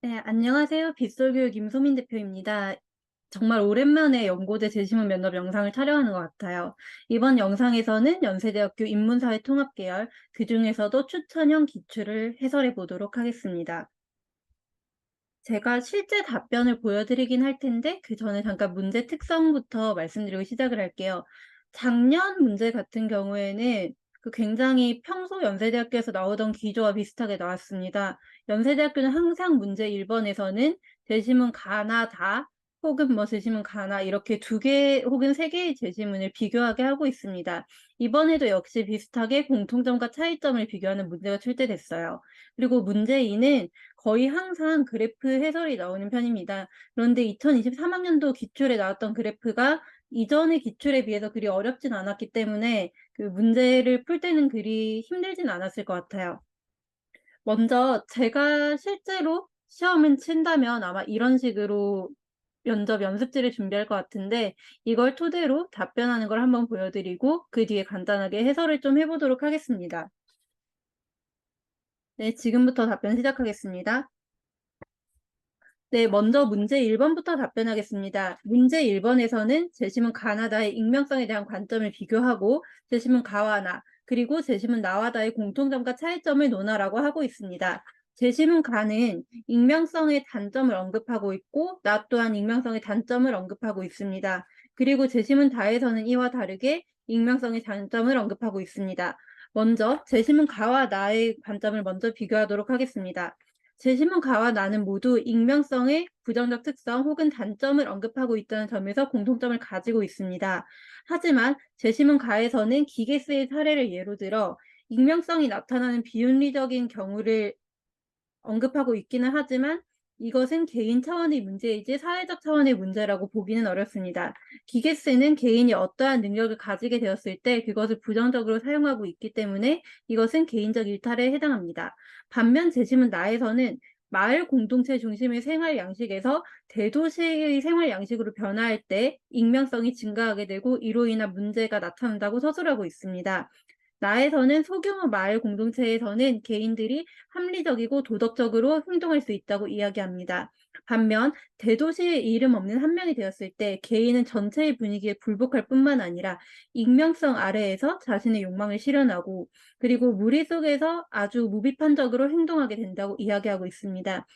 네, 안녕하세요. 빗솔교육 임소민 대표입니다. 정말 오랜만에 연고대 재시문 면접 영상을 촬영하는 것 같아요. 이번 영상에서는 연세대학교 인문사회 통합계열, 그중에서도 추천형 기출을 해설해 보도록 하겠습니다. 제가 실제 답변을 보여드리긴 할 텐데 그 전에 잠깐 문제 특성부터 말씀드리고 시작을 할게요. 작년 문제 같은 경우에는 굉장히 평소 연세대학교에서 나오던 기조와 비슷하게 나왔습니다. 연세대학교는 항상 문제 1번에서는 재시문 가나 다 혹은 재시문 가나 이렇게 2개 혹은 3개의 재시문을 비교하게 하고 있습니다. 이번에도 역시 비슷하게 공통점과 차이점을 비교하는 문제가 출제됐어요. 그리고 문제 2는 거의 항상 그래프 해설이 나오는 편입니다. 그런데 2023학년도 기출에 나왔던 그래프가 이전의 기출에 비해서 그리 어렵진 않았기 때문에 그 문제를 풀 때는 그리 힘들진 않았을 것 같아요. 먼저 제가 실제로 시험을 친다면 아마 이런 식으로 면접 연습지를 준비할 것 같은데 이걸 토대로 답변하는 걸 한번 보여드리고 그 뒤에 간단하게 해설을 좀 해보도록 하겠습니다. 네, 지금부터 답변 시작하겠습니다. 네, 먼저 문제 1번부터 답변하겠습니다. 문제 1번에서는 재심은 가나다의 익명성에 대한 관점을 비교하고 재심은 가와 나, 그리고 재심은 나와 다의 공통점과 차이점을 논하라고 하고 있습니다. 재심은 가는 익명성의 단점을 언급하고 있고 나 또한 익명성의 단점을 언급하고 있습니다. 그리고 재심은 다에서는 이와 다르게 익명성의 단점을 언급하고 있습니다. 먼저 재심은 가와 나의 관점을 먼저 비교하도록 하겠습니다. 재심은 가와 나는 모두 익명성의 부정적 특성 혹은 단점을 언급하고 있다는 점에서 공통점을 가지고 있습니다. 하지만 재심은 가에서는 기계스의 사례를 예로 들어 익명성이 나타나는 비윤리적인 경우를 언급하고 있기는 하지만 이것은 개인 차원의 문제이지 사회적 차원의 문제라고 보기는 어렵습니다. 기계스는 개인이 어떠한 능력을 가지게 되었을 때 그것을 부정적으로 사용하고 있기 때문에 이것은 개인적 일탈에 해당합니다. 반면 재심은 나에서는 마을 공동체 중심의 생활 양식에서 대도시의 생활 양식으로 변화할 때 익명성이 증가하게 되고 이로 인한 문제가 나타난다고 서술하고 있습니다. 나에서는 소규모 마을 공동체에서는 개인들이 합리적이고 도덕적으로 행동할 수 있다고 이야기합니다. 반면 대도시에 이름 없는 한 명이 되었을 때 개인은 전체의 분위기에 굴복할 뿐만 아니라 익명성 아래에서 자신의 욕망을 실현하고 그리고 무리 속에서 아주 무비판적으로 행동하게 된다고 이야기하고 있습니다.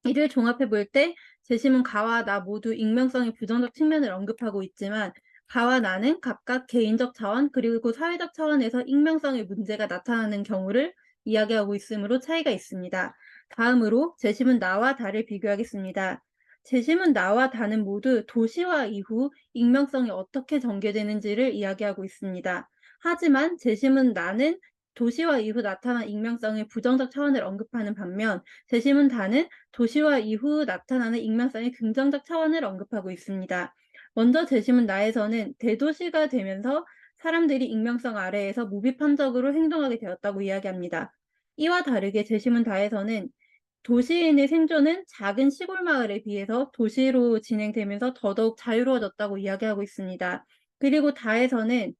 이를 종합해 볼 때 재심은 가와 나 모두 익명성의 부정적 측면을 언급하고 있지만 가와 나는 각각 개인적 차원 그리고 사회적 차원에서 익명성의 문제가 나타나는 경우를 이야기하고 있으므로 차이가 있습니다. 다음으로 재심은 나와 다를 비교하겠습니다. 재심은 나와 다는 모두 도시화 이후 익명성이 어떻게 전개되는지를 이야기하고 있습니다. 하지만 재심은 나는 도시화 이후 나타난 익명성의 부정적 차원을 언급하는 반면 재심은 다는 도시화 이후 나타나는 익명성의 긍정적 차원을 언급하고 있습니다. 먼저 재심은 나에서는 대도시가 되면서 사람들이 익명성 아래에서 무비판적으로 행동하게 되었다고 이야기합니다. 이와 다르게 재심은 다에서는 도시인의 생존은 작은 시골 마을에 비해서 도시로 진행되면서 더더욱 자유로워졌다고 이야기하고 있습니다. 그리고 다에서는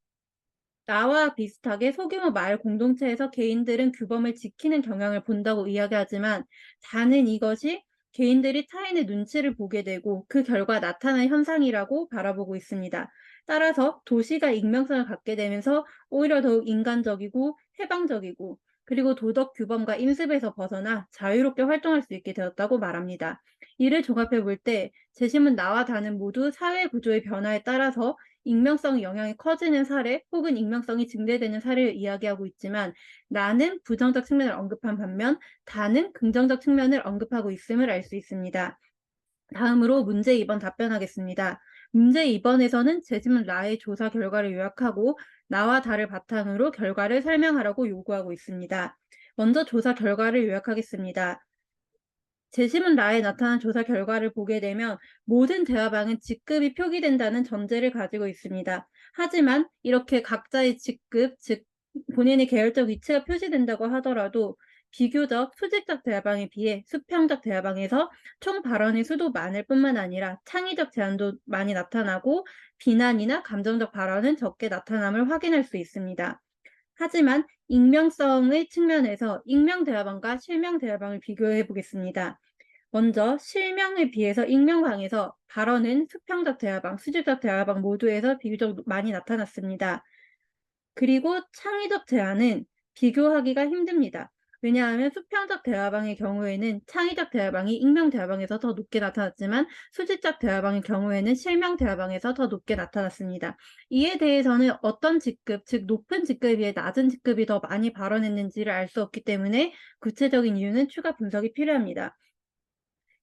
나와 비슷하게 소규모 마을 공동체에서 개인들은 규범을 지키는 경향을 본다고 이야기하지만 다는 이것이 개인들이 타인의 눈치를 보게 되고 그 결과 나타난 현상이라고 바라보고 있습니다. 따라서 도시가 익명성을 갖게 되면서 오히려 더욱 인간적이고 해방적이고 그리고 도덕 규범과 임습에서 벗어나 자유롭게 활동할 수 있게 되었다고 말합니다. 이를 종합해 볼 때 재심은 나와 다는 모두 사회 구조의 변화에 따라서 익명성의 영향이 커지는 사례 혹은 익명성이 증대되는 사례를 이야기하고 있지만 나는 부정적 측면을 언급한 반면 다는 긍정적 측면을 언급하고 있음을 알 수 있습니다. 다음으로 문제 2번 답변하겠습니다. 문제 2번에서는 재심은 나의 조사 결과를 요약하고 나와 다를 바탕으로 결과를 설명하라고 요구하고 있습니다. 먼저 조사 결과를 요약하겠습니다. 재심은 나에 나타난 조사 결과를 보게 되면 모든 대화방은 직급이 표기된다는 전제를 가지고 있습니다. 하지만 이렇게 각자의 직급, 즉 본인의 계열적 위치가 표시된다고 하더라도 비교적 수직적 대화방에 비해 수평적 대화방에서 총 발언의 수도 많을 뿐만 아니라 창의적 제안도 많이 나타나고 비난이나 감정적 발언은 적게 나타남을 확인할 수 있습니다. 하지만 익명성의 측면에서 익명 대화방과 실명 대화방을 비교해 보겠습니다. 먼저 실명에 비해서 익명방에서 발언은 수평적 대화방, 수직적 대화방 모두에서 비교적 많이 나타났습니다. 그리고 창의적 제안은 비교하기가 힘듭니다. 왜냐하면 수평적 대화방의 경우에는 창의적 대화방이 익명 대화방에서 더 높게 나타났지만 수직적 대화방의 경우에는 실명 대화방에서 더 높게 나타났습니다. 이에 대해서는 어떤 직급, 즉 높은 직급에 비해 낮은 직급이 더 많이 발언했는지를 알 수 없기 때문에 구체적인 이유는 추가 분석이 필요합니다.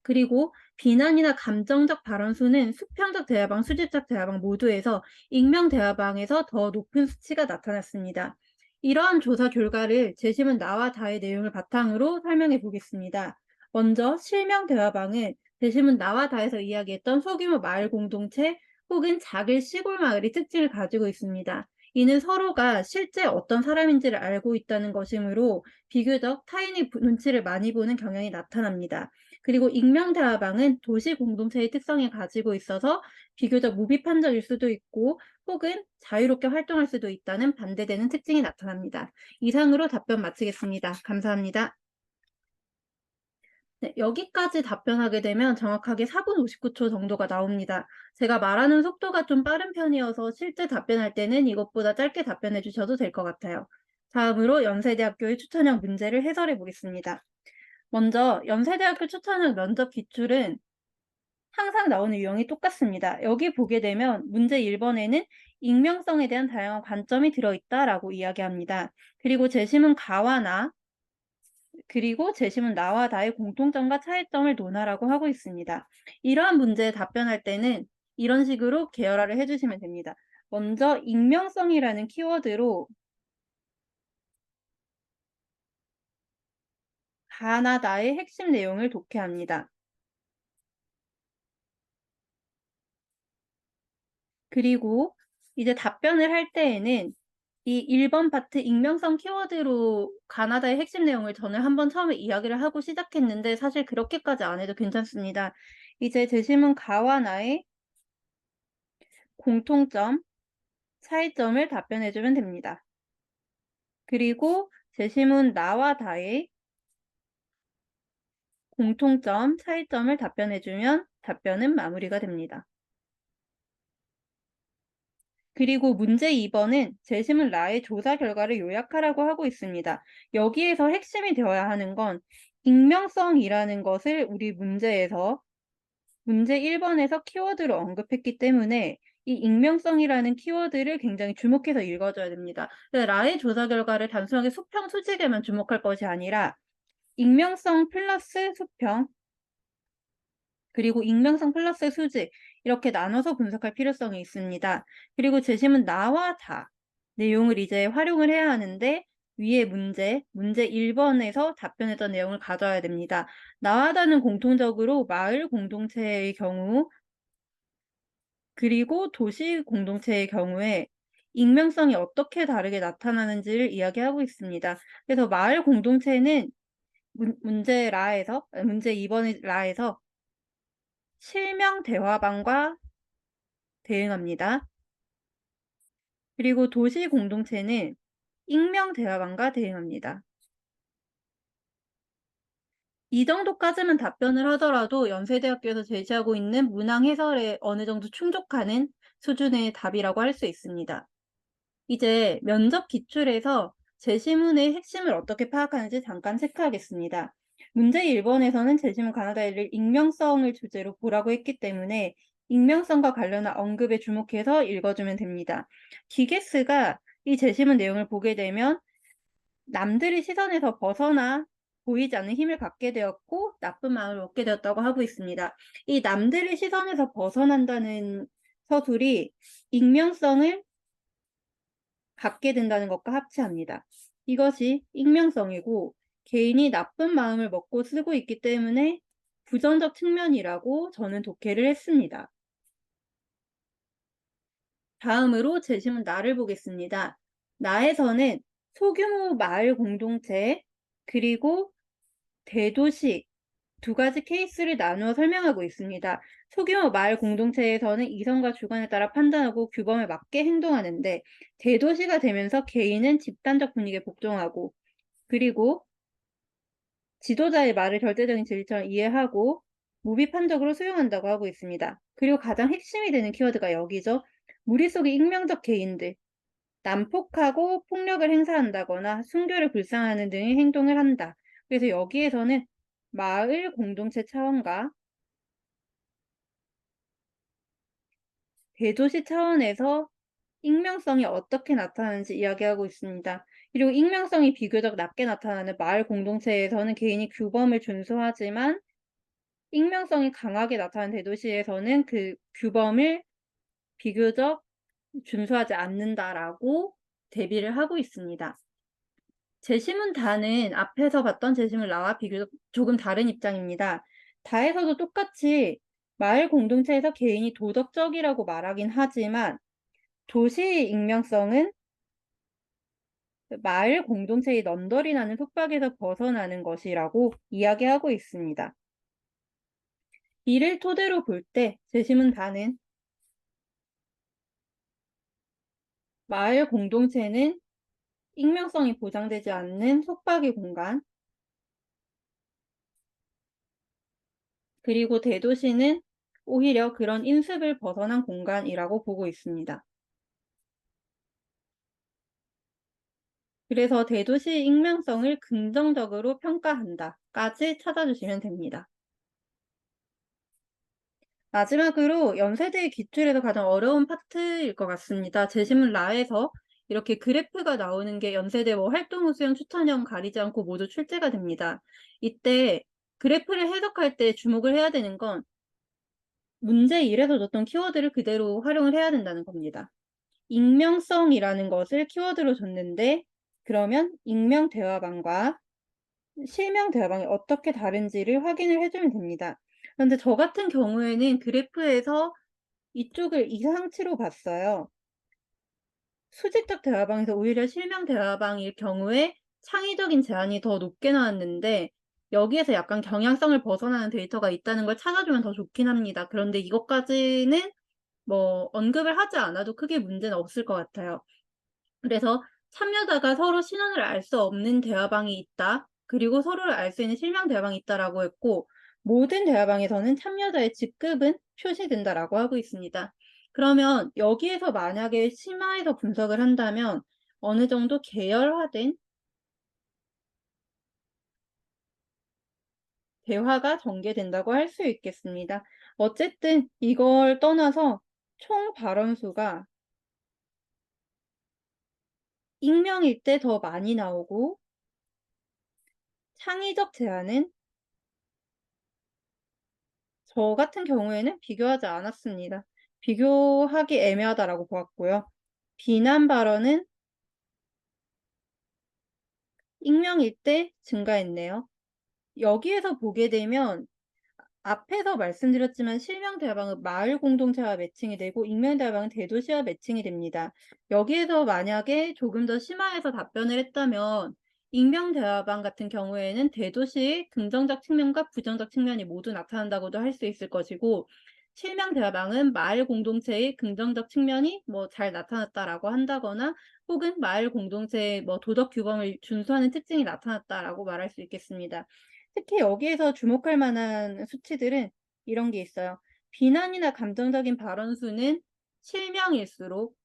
그리고 비난이나 감정적 발언 수는 수평적 대화방, 수직적 대화방 모두에서 익명 대화방에서 더 높은 수치가 나타났습니다. 이러한 조사 결과를 제시문 나와 다의 내용을 바탕으로 설명해 보겠습니다. 먼저 실명 대화방은 제시문 나와 다에서 이야기했던 소규모 마을 공동체 혹은 작은 시골 마을의 특징을 가지고 있습니다. 이는 서로가 실제 어떤 사람인지를 알고 있다는 것이므로 비교적 타인의 눈치를 많이 보는 경향이 나타납니다. 그리고 익명 대화방은 도시 공동체의 특성을 가지고 있어서 비교적 무비판적일 수도 있고 혹은 자유롭게 활동할 수도 있다는 반대되는 특징이 나타납니다. 이상으로 답변 마치겠습니다. 감사합니다. 네, 여기까지 답변하게 되면 정확하게 4분 59초 정도가 나옵니다. 제가 말하는 속도가 좀 빠른 편이어서 실제 답변할 때는 이것보다 짧게 답변해 주셔도 될 것 같아요. 다음으로 연세대학교의 추천형 문제를 해설해 보겠습니다. 먼저 연세대학교 추천형 면접 기출은 항상 나오는 유형이 똑같습니다. 여기 보게 되면 문제 1번에는 익명성에 대한 다양한 관점이 들어있다라고 이야기합니다. 그리고 제시문 가와 나, 그리고 제시문 나와 다의 공통점과 차이점을 논하라고 하고 있습니다. 이러한 문제에 답변할 때는 이런 식으로 계열화를 해주시면 됩니다. 먼저 익명성이라는 키워드로 가나 다의 핵심 내용을 독해합니다. 그리고 이제 답변을 할 때에는 이 1번 파트 익명성 키워드로 가나다의 핵심 내용을 저는 한번 처음에 이야기를 하고 시작했는데 사실 그렇게까지 안 해도 괜찮습니다. 이제 제시문 가와 나의 공통점, 차이점을 답변해 주면 됩니다. 그리고 제시문 나와 다의 공통점, 차이점을 답변해 주면 답변은 마무리가 됩니다. 그리고 문제 2번은 제시문 라의 조사 결과를 요약하라고 하고 있습니다. 여기에서 핵심이 되어야 하는 건 익명성이라는 것을 우리 문제에서 문제 1번에서 키워드로 언급했기 때문에 이 익명성이라는 키워드를 굉장히 주목해서 읽어줘야 됩니다. 라의 조사 결과를 단순하게 수평, 수직에만 주목할 것이 아니라 익명성 플러스 수평, 그리고 익명성 플러스 수직 이렇게 나눠서 분석할 필요성이 있습니다. 그리고 제시문 나와 다 내용을 이제 활용을 해야 하는데 위에 문제 1번에서 답변했던 내용을 가져야 됩니다. 나와 다는 공통적으로 마을 공동체의 경우 그리고 도시 공동체의 경우에 익명성이 어떻게 다르게 나타나는지를 이야기하고 있습니다. 그래서 마을 공동체는 문제 2번의 라에서 실명 대화방과 대응합니다. 그리고 도시 공동체는 익명 대화방과 대응합니다. 이 정도까지만 답변을 하더라도 연세대학교에서 제시하고 있는 문항 해설에 어느 정도 충족하는 수준의 답이라고 할 수 있습니다. 이제 면접 기출에서 제시문의 핵심을 어떻게 파악하는지 잠깐 체크하겠습니다. 문제 1번에서는 제시문 가나다이를 익명성을 주제로 보라고 했기 때문에 익명성과 관련한 언급에 주목해서 읽어주면 됩니다. 기게스가 이 제시문 내용을 보게 되면 남들의 시선에서 벗어나 보이지 않는 힘을 갖게 되었고 나쁜 마음을 먹게 되었다고 하고 있습니다. 이 남들의 시선에서 벗어난다는 서술이 익명성을 갖게 된다는 것과 합치합니다. 이것이 익명성이고 개인이 나쁜 마음을 먹고 쓰고 있기 때문에 부정적 측면이라고 저는 독해를 했습니다. 다음으로 제시문 나를 보겠습니다. 나에서는 소규모 마을 공동체 그리고 대도시 두 가지 케이스를 나누어 설명하고 있습니다. 소규모 마을 공동체에서는 이성과 주관에 따라 판단하고 규범에 맞게 행동하는데 대도시가 되면서 개인은 집단적 분위기에 복종하고 그리고 지도자의 말을 절대적인 진리처럼 이해하고 무비판적으로 수용한다고 하고 있습니다. 그리고 가장 핵심이 되는 키워드가 여기죠. 무리 속의 익명적 개인들, 난폭하고 폭력을 행사한다거나 순교를 불상하는 등의 행동을 한다. 그래서 여기에서는 마을 공동체 차원과 대도시 차원에서 익명성이 어떻게 나타나는지 이야기하고 있습니다. 그리고 익명성이 비교적 낮게 나타나는 마을 공동체에서는 개인이 규범을 준수하지만 익명성이 강하게 나타나는 대도시에서는 그 규범을 비교적 준수하지 않는다라고 대비를 하고 있습니다. 제시문 다는 앞에서 봤던 제시문 라와 비교적 조금 다른 입장입니다. 다에서도 똑같이 마을 공동체에서 개인이 도덕적이라고 말하긴 하지만 도시의 익명성은 마을 공동체의 넌더리 나는 속박에서 벗어나는 것이라고 이야기하고 있습니다. 이를 토대로 볼 때 제시문 다는 마을 공동체는 익명성이 보장되지 않는 속박의 공간, 그리고 대도시는 오히려 그런 인습을 벗어난 공간이라고 보고 있습니다. 그래서 대도시의 익명성을 긍정적으로 평가한다까지 찾아주시면 됩니다. 마지막으로 연세대의 기출에서 가장 어려운 파트일 것 같습니다. 제시문 라에서 이렇게 그래프가 나오는 게 연세대 활동 후 수행 추천형 가리지 않고 모두 출제가 됩니다. 이때 그래프를 해석할 때 주목을 해야 되는 건 문제 1에서 줬던 키워드를 그대로 활용을 해야 된다는 겁니다. 익명성이라는 것을 키워드로 줬는데 그러면 익명 대화방과 실명 대화방이 어떻게 다른지를 확인을 해주면 됩니다. 그런데 저 같은 경우에는 그래프에서 이쪽을 이상치로 봤어요. 수직적 대화방에서 오히려 실명 대화방일 경우에 창의적인 제한이 더 높게 나왔는데 여기에서 약간 경향성을 벗어나는 데이터가 있다는 걸 찾아주면 더 좋긴 합니다. 그런데 이것까지는 언급을 하지 않아도 크게 문제는 없을 것 같아요. 그래서 참여자가 서로 신원을 알 수 없는 대화방이 있다. 그리고 서로를 알 수 있는 실명 대화방이 있다라고 했고 모든 대화방에서는 참여자의 직급은 표시된다라고 하고 있습니다. 그러면 여기에서 만약에 심화해서 분석을 한다면 어느 정도 계열화된 대화가 전개된다고 할 수 있겠습니다. 어쨌든 이걸 떠나서 총 발언 수가 익명일 때 더 많이 나오고 창의적 제안은 저 같은 경우에는 비교하지 않았습니다. 비교하기 애매하다라고 보았고요. 비난 발언은 익명일 때 증가했네요. 여기에서 보게 되면 앞에서 말씀드렸지만 실명 대화방은 마을 공동체와 매칭이 되고 익명 대화방은 대도시와 매칭이 됩니다. 여기에서 만약에 조금 더 심화해서 답변을 했다면 익명 대화방 같은 경우에는 대도시의 긍정적 측면과 부정적 측면이 모두 나타난다고도 할 수 있을 것이고 실명 대화방은 마을 공동체의 긍정적 측면이 잘 나타났다라고 한다거나 혹은 마을 공동체의 도덕 규범을 준수하는 특징이 나타났다라고 말할 수 있겠습니다. 특히 여기에서 주목할 만한 수치들은 이런 게 있어요. 비난이나 감정적인 발언 수는 실명일수록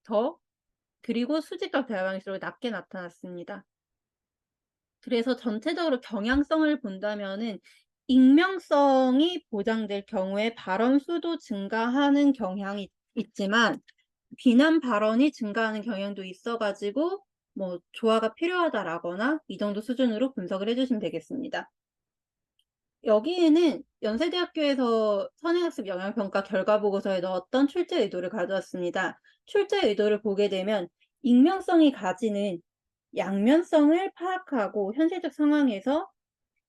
더 그리고 수직적 대화방일수록 낮게 나타났습니다. 그래서 전체적으로 경향성을 본다면은 익명성이 보장될 경우에 발언 수도 증가하는 경향이 있지만 비난 발언이 증가하는 경향도 있어 가지고 조화가 필요하다라거나 이 정도 수준으로 분석을 해 주시면 되겠습니다. 여기에는 연세대학교에서 선행학습 영향평가 결과 보고서에 넣었던 출제 의도를 가져왔습니다. 출제 의도를 보게 되면 익명성이 가지는 양면성을 파악하고 현실적 상황에서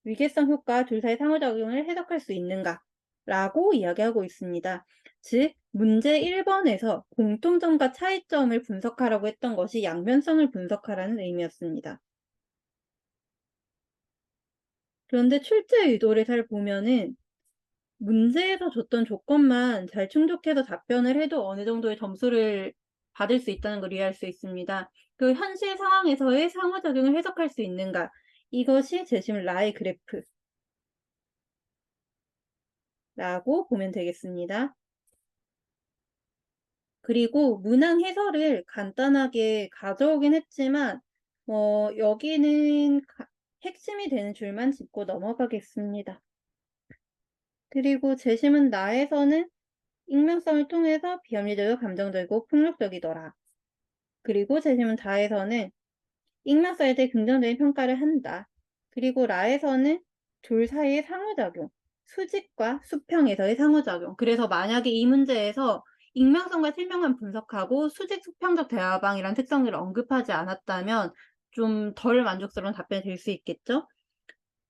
위계성 효과 둘 사이 상호작용을 해석할 수 있는가라고 이야기하고 있습니다. 즉 문제 1번에서 공통점과 차이점을 분석하라고 했던 것이 양면성을 분석하라는 의미였습니다. 그런데 출제 의도를 잘 보면은 문제에서 줬던 조건만 잘 충족해서 답변을 해도 어느 정도의 점수를 받을 수 있다는 걸 이해할 수 있습니다. 그 현실 상황에서의 상호작용을 해석할 수 있는가, 이것이 재심 라의 그래프라고 보면 되겠습니다. 그리고 문항 해설을 간단하게 가져오긴 했지만 여기는 핵심이 되는 줄만 짚고 넘어가겠습니다. 그리고 재심은 나에서는 익명성을 통해서 비합리적이고 감정적이고 폭력적이더라. 그리고 재심은 다에서는 익명성에 대해 긍정적인 평가를 한다. 그리고 라에서는 둘 사이의 상호작용, 수직과 수평에서의 상호작용. 그래서 만약에 이 문제에서 익명성과 실명만 분석하고 수직 수평적 대화방이란 특성을 언급하지 않았다면 좀 덜 만족스러운 답변이 될 수 있겠죠?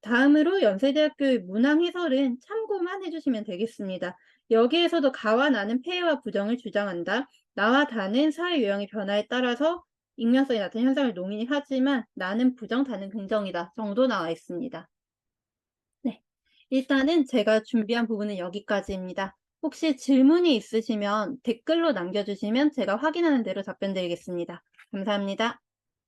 다음으로 연세대학교의 문항 해설은 참고만 해주시면 되겠습니다. 여기에서도 가와 나는 폐해와 부정을 주장한다. 나와 다는 사회 유형의 변화에 따라서 익명성이 나타나는 현상을 농인하지만 나는 부정, 다는 긍정이다 정도 나와 있습니다. 네, 일단은 제가 준비한 부분은 여기까지입니다. 혹시 질문이 있으시면 댓글로 남겨주시면 제가 확인하는 대로 답변 드리겠습니다. 감사합니다.